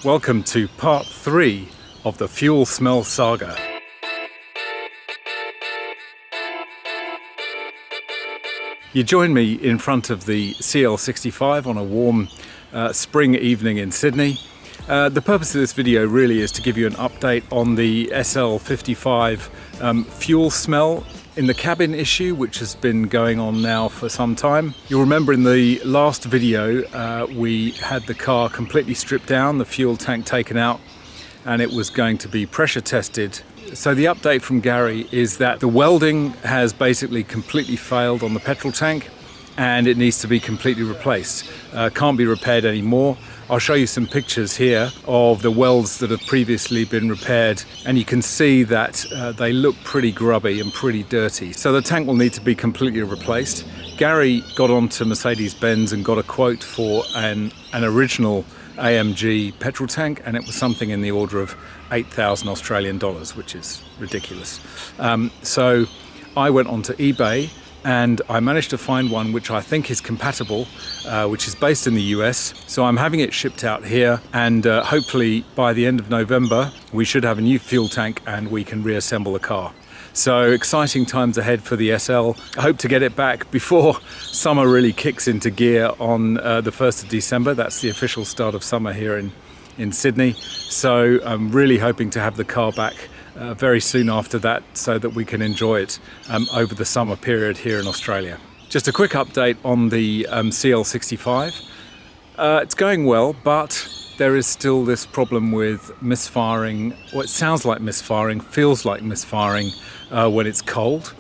Welcome to part 3 of the Fuel Smell Saga. You join me in front of the SL55 on a warm spring evening in Sydney. The purpose of this video really is to give you an update on the SL55 fuel smell in the cabin issue, which has been going on now for some time. You'll remember in the last video we had the car completely stripped down, the fuel tank taken out, and it was going to be pressure tested. So the update from Gary is that the welding has basically completely failed on the petrol tank and it needs to be completely replaced. Can't be repaired anymore. I'll show you some pictures here of the welds that have previously been repaired, and you can see that they look pretty grubby and pretty dirty. So the tank will need to be completely replaced. Gary got onto Mercedes-Benz and got a quote for an original AMG petrol tank, and it was something in the order of 8,000 Australian dollars, which is ridiculous. So I went onto eBay and I managed to find one which I think is compatible, which is based in the US. So I'm having it shipped out here, and hopefully by the end of November we should have a new fuel tank and we can reassemble the car. So exciting times ahead for the SL. I hope to get it back before summer really kicks into gear on the 1st of December. That's the official start of summer here in Sydney. So I'm really hoping to have the car back very soon after that, so that we can enjoy it over the summer period here in Australia. Just a quick update on the SL55. It's going well, but there is still this problem with misfiring. Well, it sounds like misfiring, feels like misfiring when it's cold.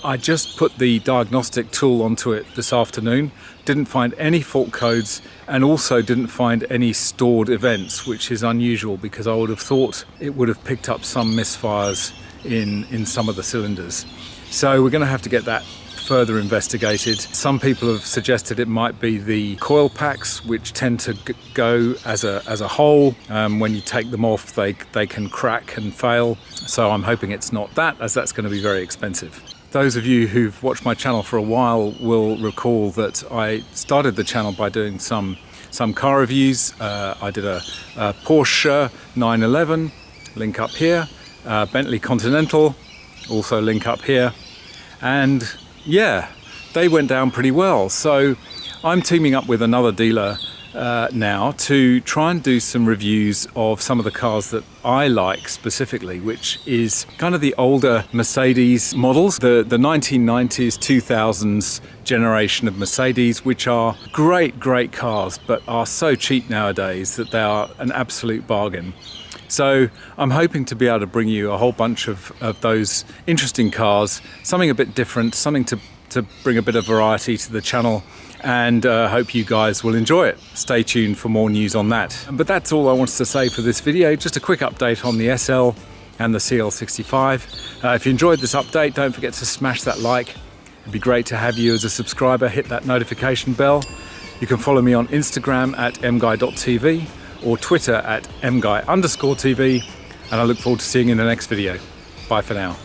I just put the diagnostic tool onto it this afternoon, didn't find any fault codes, and also didn't find any stored events, which is unusual because I would have thought it would have picked up some misfires in some of the cylinders. So we're going to have to get that further investigated. Some people have suggested it might be the coil packs, which tend to go as a whole. When you take them off, they can crack and fail. So I'm hoping it's not that, as that's going to be very expensive. Those of you who've watched my channel for a while will recall that I started the channel by doing some car reviews. I did a Porsche 911, link up here, Bentley Continental, also link up here, and yeah, they went down pretty well. So I'm teaming up with another dealer now to try and do some reviews of some of the cars that I like specifically, which is kind of the older Mercedes models, the 1990s, 2000s generation of Mercedes, which are great cars, but are so cheap nowadays that they are an absolute bargain. So I'm hoping to be able to bring you a whole bunch of those interesting cars, something a bit different, something to bring a bit of variety to the channel, and hope you guys will enjoy it. Stay tuned for more news on that. But that's all I wanted to say for this video. Just a quick update on the SL and the SL55. If you enjoyed this update, don't forget to smash that like. It'd be great to have you as a subscriber. Hit that notification bell. You can follow me on Instagram at MGUY.tv or Twitter at MGUY_TV, and I look forward to seeing you in the next video. Bye for now.